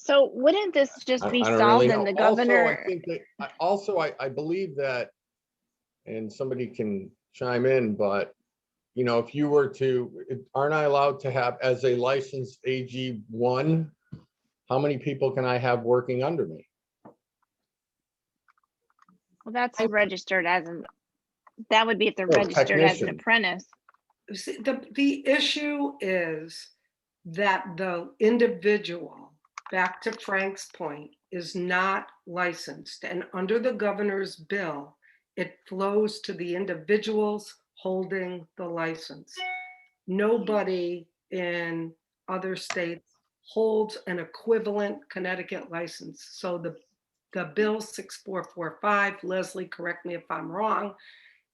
wouldn't this just I be don't solved really in know. the Also, governor? I think that I believe that, and somebody can chime in, but you know, if you were to, aren't I allowed to have, as a licensed AG1, how many people can I have working under me? Well, that's registered as an, that would be if they're Oh, registered as an technician. apprentice. See, the issue is that the individual, back to Frank's point, is not licensed. And under the governor's bill, it flows to the individuals holding the license. Nobody in other states holds an equivalent Connecticut license. So the bill 6445, Leslie, correct me if I'm wrong,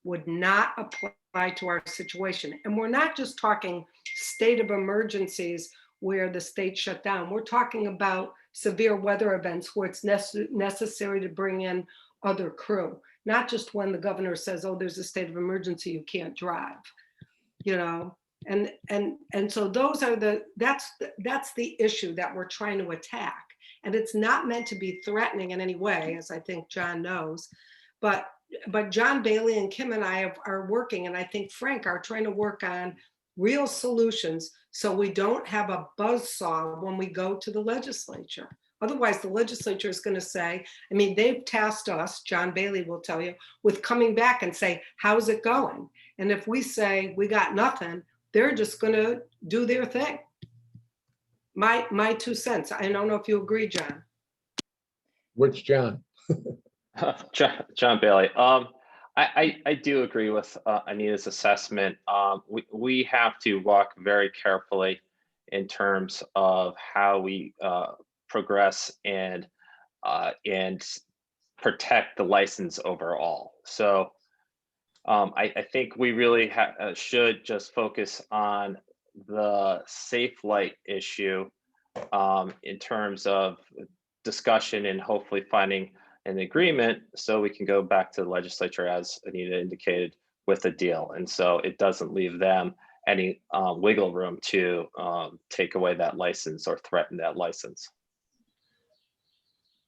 would not apply to our situation. And we're not just talking state of emergencies where the state shut down. We're talking about severe weather events where it's necessary to bring in other crew, not just when the governor says, oh, there's a state of emergency, you can't drive, you know? And so those are that's the issue that we're trying to attack. And it's not meant to be threatening in any way, as I think John knows, but John Bailey and Kim and I are working, and I think Frank are trying to work on real solutions so we don't have a buzzsaw when we go to the legislature. Otherwise, the legislature is going to say, I mean, they've tasked us, John Bailey will tell you, with coming back and say, how's it going? And if we say we got nothing, they're just going to do their thing. My 2 cents. I don't know if you agree, John. Which John? John Bailey. I do agree with Anita's assessment. We have to walk very carefully in terms of how we progress and protect the license overall. So I think we really should just focus on the safe light issue in terms of discussion and hopefully finding an agreement so we can go back to the legislature, as Anita indicated, with a deal. And so it doesn't leave them any wiggle room to take away that license or threaten that license.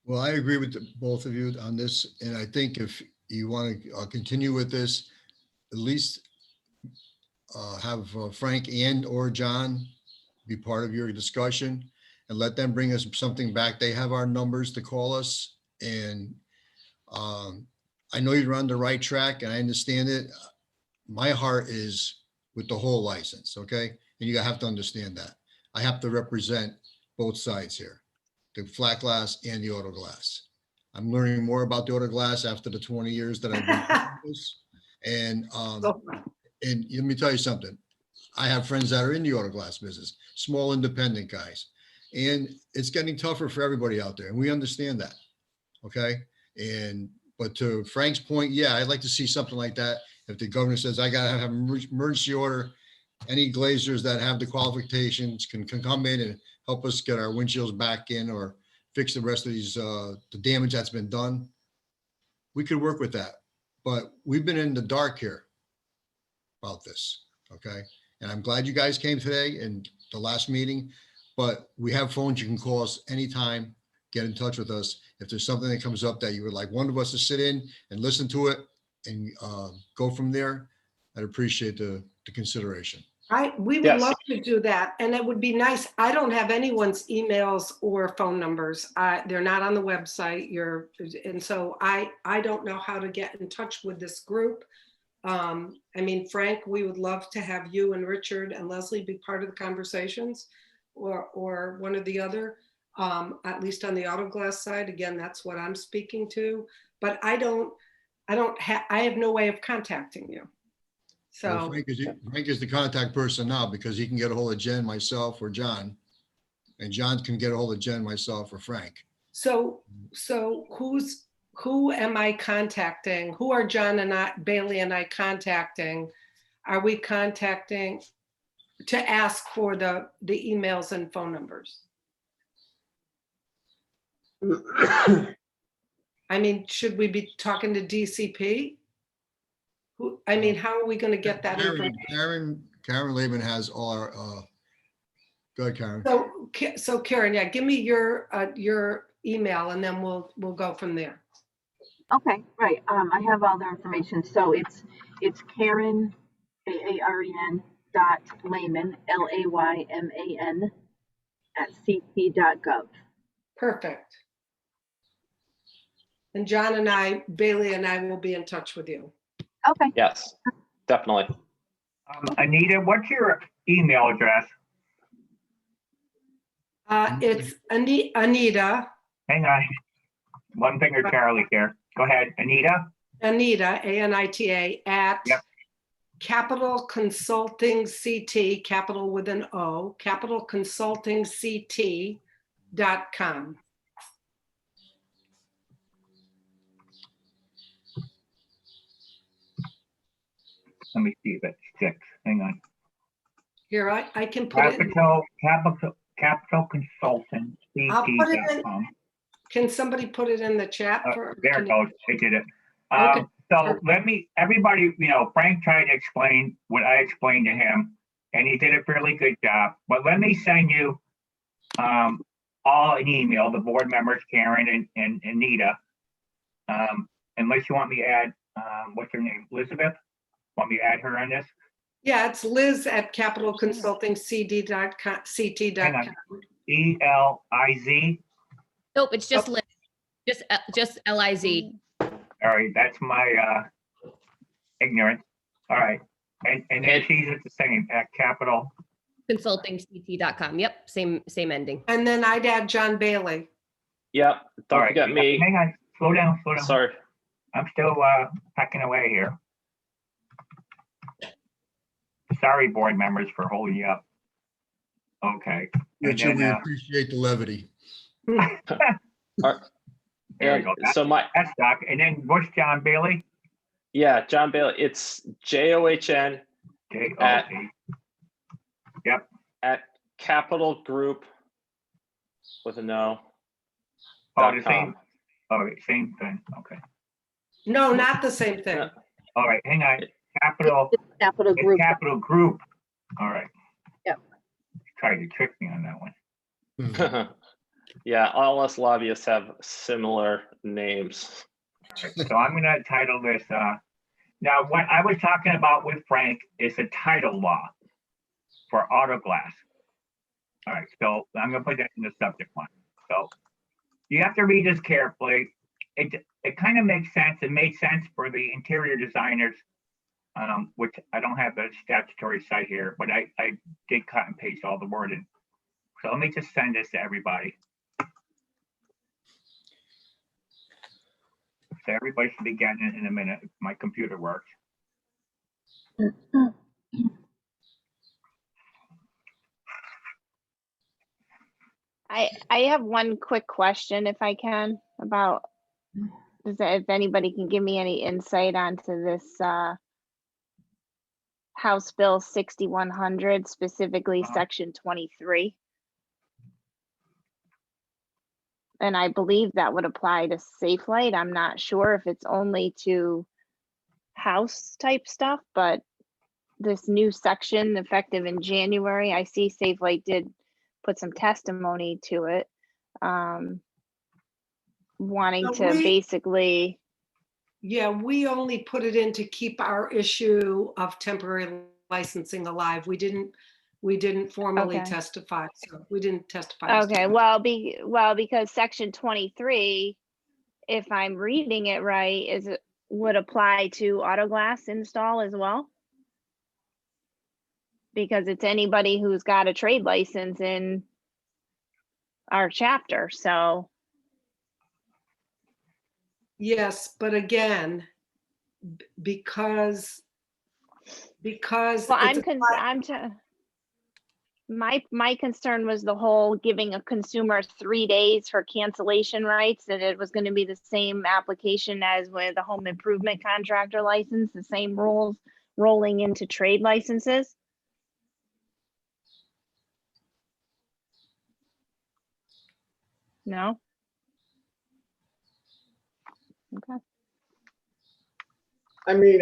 Well, I agree with both of you on this. And I think if you want to continue with this, at least have Frank and or John be part of your discussion and let them bring us something back. They have our numbers to call us. And I know you're on the right track and I understand it. My heart is with the whole license, okay? And you have to understand that. I have to represent both sides here, the flat glass and the auto glass. I'm learning more about the auto glass after the 20 years that I've been doing this. And let me tell you something. I have friends that are in the auto glass business, small independent guys, and it's getting tougher for everybody out there. And we understand that. Okay. But to Frank's point, yeah, I'd like to see something like that. If the governor says, I got to have an emergency order, any glaziers that have the qualifications can come in and help us get our windshields back in or fix the rest of these, the damage that's been done. We could work with that, but we've been in the dark here about this. Okay. And I'm glad you guys came today and the last meeting, but we have phones. You can call us anytime, get in touch with us. If there's something that comes up that you would like one of us to sit in and listen to it and go from there, I'd appreciate the consideration. We would Yes. love to do that. And it would be nice. I don't have anyone's emails or phone numbers. They're not on the website. And so I don't know how to get in touch with this group. I mean, Frank, we would love to have you and Richard and Leslie be part of the conversations or one or the other, at least on the auto glass side. Again, that's what I'm speaking to, but I have no way of contacting you. So Well, Frank is the contact person now because he can get a hold of Jen, myself, or John, and John can get a hold of Jen, myself, or Frank. So who am I contacting? Who are John and Bailey and I contacting? Are we contacting to ask for the emails and phone numbers? I mean, should we be talking to DCP? Who, I mean, how are we going to get that information? Karen Laban has all our, go ahead, Karen. So Karen, yeah, give me your email and then we'll go from there. Okay, right. I have all the information. So it's Karen, Karen dot Layman, Layman at cp.gov. Perfect. And John and I, Bailey and I will be in touch with you. Okay. Yes, definitely. Anita, what's your email address? It's Anita. Hang on. One finger Charlie here. Go ahead, Anita. Anita, Anita, at Yep. Capital Consulting CT, capital with an O, capitalconsultingct.com. Let me see if it sticks. Hang on. Here, I can put it in. Capital Consultant, I'll put it in. CT.com. Can somebody put it in the chat? There it goes. I did it. Okay. So everybody, Frank tried to explain what I explained to him, and he did a fairly good job. But let me send you all an email, the board members, Karen and Anita. Unless you want me to add, what's her name, Elizabeth? Want me to add her on this? Yeah, it's Liz at capitalconsultingct.com. Hang on. ELIZ. Nope, it's just Liz. Just LIZ. All right, that's my ignorance. All right, and then she's at the same at capital. Consultingct.com. Yep, same ending. And then I'd add John Bailey. Yep, don't All right, forget me. Hang on, slow down. Sorry. I'm still packing away here. Sorry, board members, for holding you up. Okay. Richard, we appreciate the levity. All right. There we go. So That's Doc. And then what's John Bailey? yeah, John Bailey, it's JOHN At, yep. at Capital Group with an O. Oh, the same. Oh, same thing. Okay. No, not the same thing. All right, hang on. Capital. Capital Group. Capital Group. All right. Yep. Tried to trick me on that one. Yeah, all us lobbyists have similar names. All right, so I'm going to title this. Now, what I was talking about with Frank is a title law for auto glass. All right, so I'm going to put that in the subject line. So you have to read this carefully. It kind of makes sense. It made sense for the interior designers, which I don't have the statutory site here, but I did cut and paste all the wording. So let me just send this to everybody. So everybody should be getting it in a minute if my computer works. I have one quick question, if I can, about if anybody can give me any insight onto this House Bill 6100, specifically Section 23. And I believe that would apply to Safe Light. I'm not sure if it's only to house type stuff, but this new section effective in January, I see Safe Light did put some testimony to it, wanting to basically. Yeah, we only put it in to keep our issue of temporary licensing alive. We didn't formally testify, so we didn't testify. Okay, well, because Section 23, if I'm reading it right, would apply to auto glass install as well? Because it's anybody who's got a trade license in our chapter, so. Yes, but again, because Well, My concern was the whole giving a consumer 3 days for cancellation rights, that it was gonna be the same application as with the home improvement contractor license, the same rules rolling into trade licenses. No? Okay. I mean,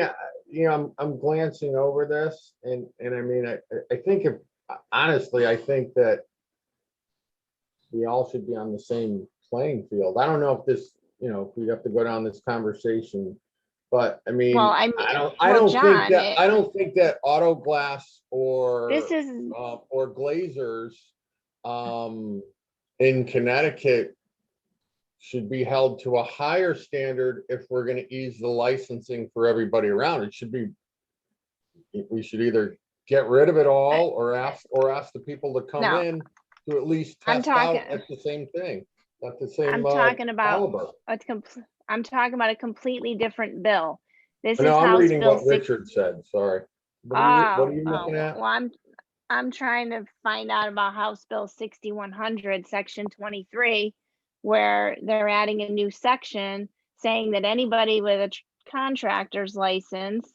you know, I'm glancing over this and I mean, I think if, honestly, I think that we all should be on the same playing field. I don't know if this, you know, if we have to go down this conversation, but I mean, Well, I mean, I well, don't think John, that, I don't think that auto glass or this is, glazers in Connecticut should be held to a higher standard if we're going to ease the licensing for everybody around. It should be, we should either get rid of it all or ask the people to come No. in to at least I'm test out talking- at the same thing, at the same I'm talking about caliber. I'm talking about a completely different bill. This is No, I'm House reading Bill what 6. Richard said, sorry. What are you looking at? Well, I'm trying to find out about House Bill 6100, Section 23, where they're adding a new section saying that anybody with a contractor's license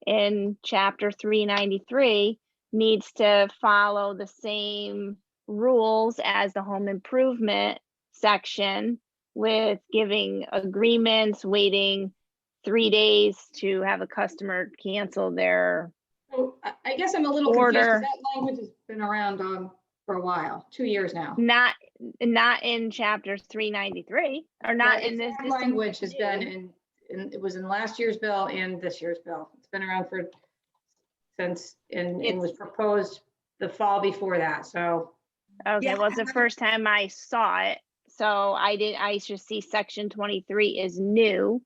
in Chapter 393 needs to follow the same rules as the home improvement section, with giving agreements, waiting 3 days to have a customer cancel their So I guess I'm a little confused because order. that language has been around for a while, 2 years now. Not in Chapter 393, or not in this. That language has been it was in last year's bill and this year's bill. It's been around since, and was proposed the fall before that, so. Okay, Yeah. well, it's the first time I saw it, so I just see Section 23 is new.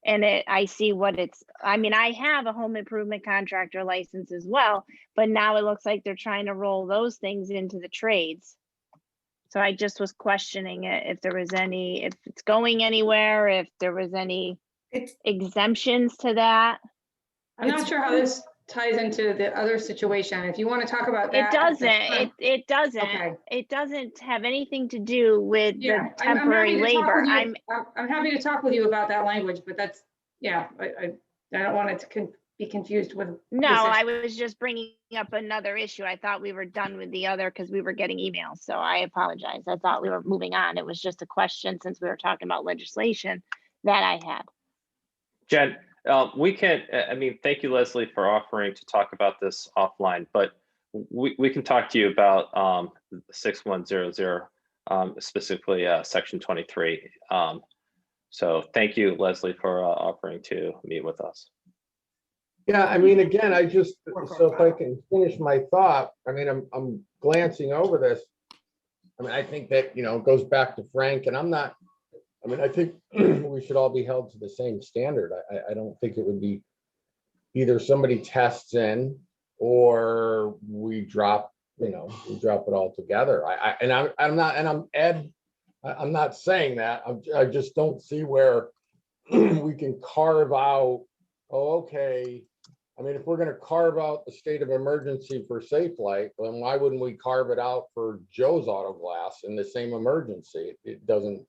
And I see what I mean, I have a home improvement contractor license as well, but now it looks like they're trying to roll those things into the trades. So I just was questioning it, if there was any, if it's going anywhere, if there was any exemptions to that. I'm not sure how this ties into the other situation. If you want to talk about that. It doesn't, it doesn't, Okay. it doesn't have anything to do with Yeah, the temporary I'm happy to talk labor. with you. I'm happy to talk with you about that language, but that's, yeah, I don't want it to be confused with. No, this issue. I was just bringing up another issue. I thought we were done with the other because we were getting emails. So I apologize. I thought we were moving on. It was just a question, since we were talking about legislation, that I had. Jen, we can, I mean, thank you, Leslie, for offering to talk about this offline, but we can talk to you about 6100, specifically Section 23. So thank you, Leslie, for offering to meet with us. Yeah, I mean, again, so if I can finish my thought, I mean, I'm glancing over this. I mean, I think that, you know, it goes back to Frank, and I think we should all be held to the same standard. I don't think it would be either somebody tests in or we drop it all together. I'm not saying that. I just don't see where we can carve out, okay. I mean, if we're going to carve out the state of emergency for Safe Light, then why wouldn't we carve it out for Joe's Auto Glass in the same emergency? It doesn't,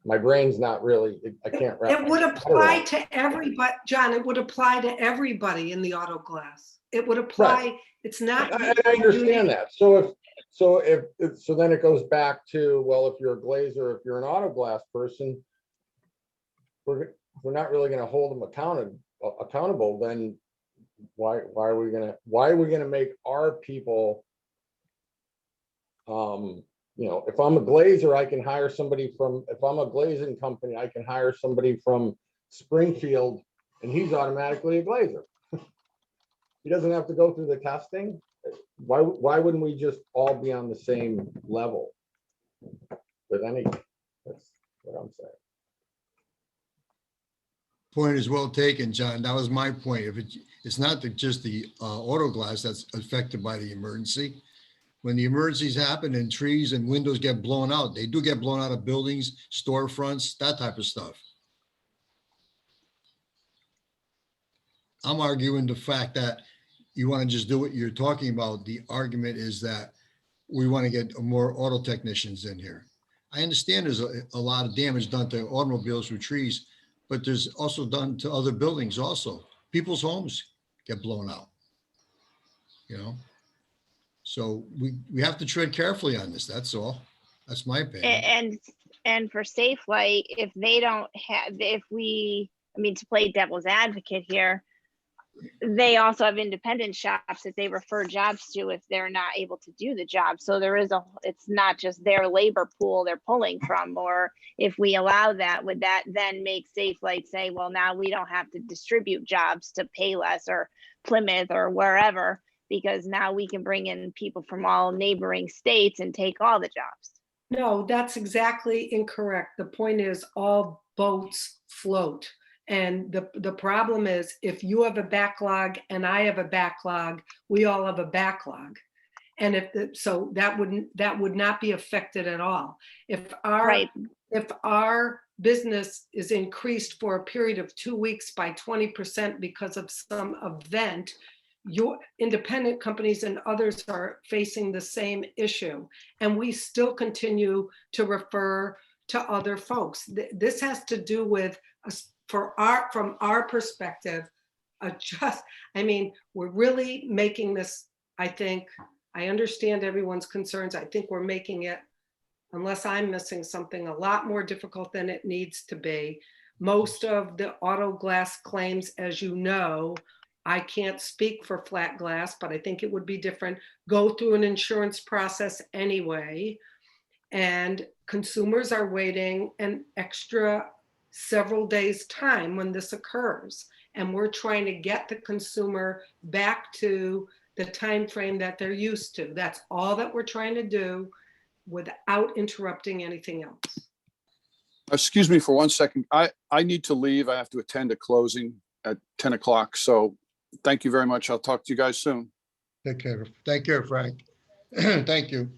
my brain's not really, I can't wrap. It would apply to everybody, John, it would apply to everybody in the auto glass. It would apply, Right. It's not. I understand that. So then it goes back to, well, if you're a glazer, if you're an auto glass person, we're not really going to hold them accountable, then why are we going to make our people, you know, if I'm a glazer, I can hire somebody if I'm a glazing company, I can hire somebody from Springfield and he's automatically a glazer. He doesn't have to go through the testing. Why wouldn't we just all be on the same level with anything? That's what I'm saying. Point is well taken, John. That was my point. If it's not just the auto glass that's affected by the emergency. When the emergencies happen and trees and windows get blown out, they do get blown out of buildings, storefronts, that type of stuff. I'm arguing the fact that you want to just do what you're talking about. The argument is that we want to get more auto technicians in here. I understand there's a lot of damage done to automobiles with trees, but there's also done to other buildings also. People's homes get blown out, you know? So we have to tread carefully on this, that's all. That's my opinion. And for Safe Light, if they don't have, if we, I mean, to play devil's advocate here, they also have independent shops that they refer jobs to if they're not able to do the job. So there is it's not just their labor pool they're pulling from. Or if we allow that, would that then make Safe Light say, well, now we don't have to distribute jobs to Payless or Plymouth or wherever, because now we can bring in people from all neighboring states and take all the jobs. No, that's exactly incorrect. The point is all boats float. And the problem is if you have a backlog and I have a backlog, we all have a backlog. And so that would not be affected at all. If our business is increased for a period of 2 weeks by 20% because of some event, your independent companies and others are facing the same issue, and we still continue to refer to other folks. This has to do with from our perspective, I mean, we're really making this, I think, I understand everyone's concerns. I think we're making it, unless I'm missing something, a lot more difficult than it needs to be. Most of the auto glass claims, as you know, I can't speak for flat glass, but I think it would be different, go through an insurance process anyway. And consumers are waiting an extra several days time when this occurs. And we're trying to get the consumer back to the time frame that they're used to. That's all that we're trying to do without interrupting anything else. Excuse me for 1 second. I need to leave. I have to attend a closing at 10 o'clock. So thank you very much. I'll talk to you guys soon. Take care. Take care, Frank. Thank you.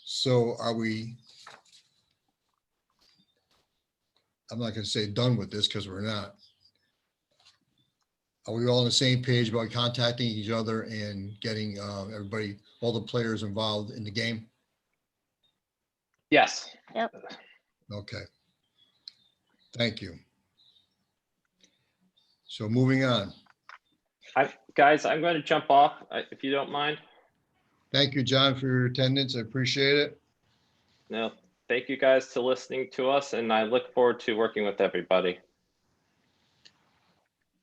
So are we, I'm not going to say done with this because we're not. Are we all on the same page about contacting each other and getting everybody, all the players involved in the game? Yes. Yep. Okay. Thank you. So moving on. Guys, I'm going to jump off if you don't mind. Thank you, John, for your attendance. I appreciate it. No, thank you guys to listening to us, and I look forward to working with everybody.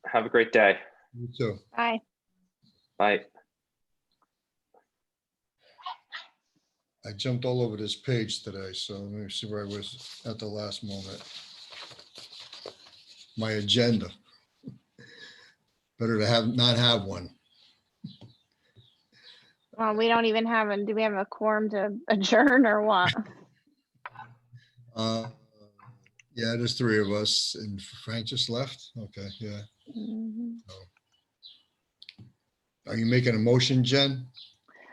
Have a great day. You too. Bye. Bye. I jumped all over this page today, so let me see where I was at the last moment. My agenda. Better to not have one. Well, we don't even have do we have a quorum to adjourn or what? Yeah, there's 3 of us and Frank just left. Okay, yeah. Mm-hmm. Are you making a motion, Jen?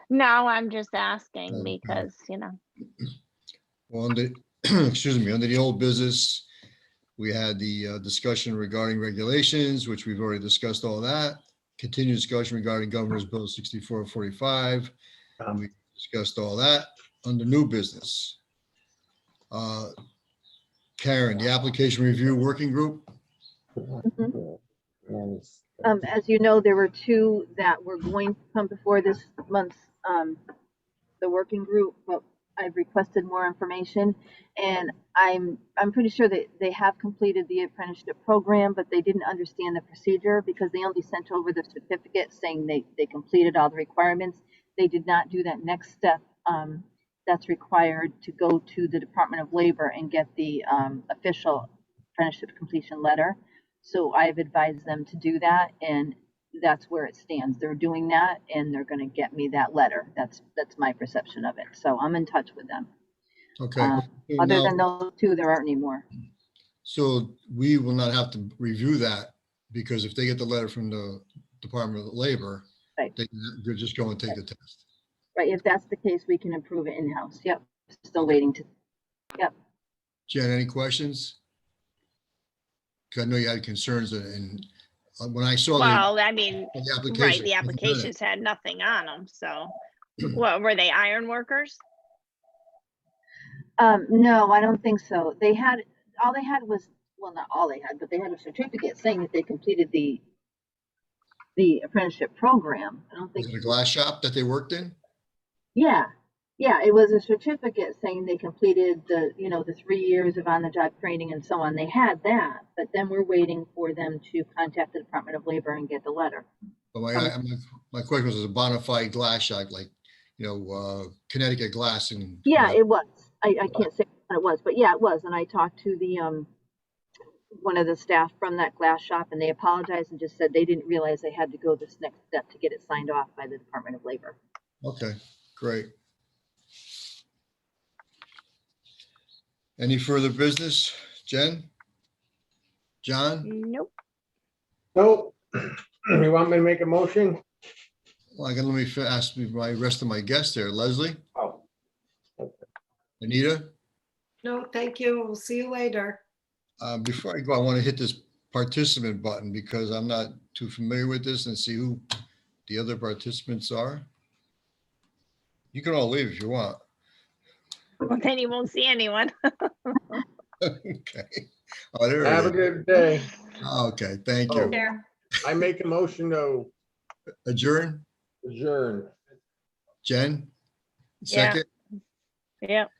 No, I'm just asking Okay. because, you know. Well, under, excuse me, under the old business, we had the discussion regarding regulations, which we've already discussed all that. Continued discussion regarding Governor's Bill 6445. We discussed all that. Under new business. Karen, the application review working group. As you know, there were 2 that were going to come before this month's the working group, but I've requested more information, and I'm pretty sure that they have completed the apprenticeship program, but they didn't understand the procedure because they only sent over the certificate saying they completed all the requirements. They did not do that next step that's required to go to the Department of Labor and get the official apprenticeship completion letter. So I've advised them to do that, and that's where it stands. They're doing that, and they're going to get me that letter. That's my perception of it. So I'm in touch with them. Okay. So Other now, than those 2, there aren't any more. so we will not have to review that because if they get the letter from the Department of Labor, Right. they're just going to take the test. Right. If that's the case, we can approve it in-house. Yep. Still waiting to. Yep. Jen, any questions? 'Cause I know you had concerns and When I saw Well, I mean, the right, application. the applications had nothing on them, so. What, were they iron workers? No, I don't think so. They had, all they had was, well, not all they had, but they had a certificate saying that they completed the apprenticeship program. I don't think, Was it a glass shop that they worked in? yeah, yeah, it was a certificate saying they completed the, you know, the 3 years of on-the-job training and so on. They had that, but then we're waiting for them to contact the Department of Labor and get the letter. But my question was a bona fide glass shop, like, Connecticut glass and. Yeah, it was. I can't say what it was, but yeah, it was. And I talked to the one of the staff from that glass shop, and they apologized and just said they didn't realize they had to go this next step to get it signed off by the Department of Labor. Okay, great. Any further business? Jen? John? Nope. Nope. You want me to make a motion? Well, let me ask me my rest of my guests there. Leslie? Oh. Anita? No, thank you. We'll see you later. Before I go, I want to hit this participant button because I'm not too familiar with this and see who the other participants are. You can all leave if you want. Well, then you won't see anyone. Okay. Oh, there Have it a is. good day. Okay, thank Oh. you. I make a motion to Adjourn? adjourn. Jen? Yeah. Second? Yep.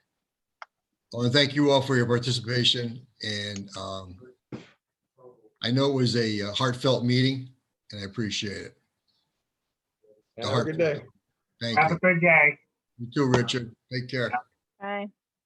I want to thank you all for your participation, and I know it was a heartfelt meeting, and I appreciate it. Have a good day. Thank Have you. a good day. You too, Richard. Take care. Bye.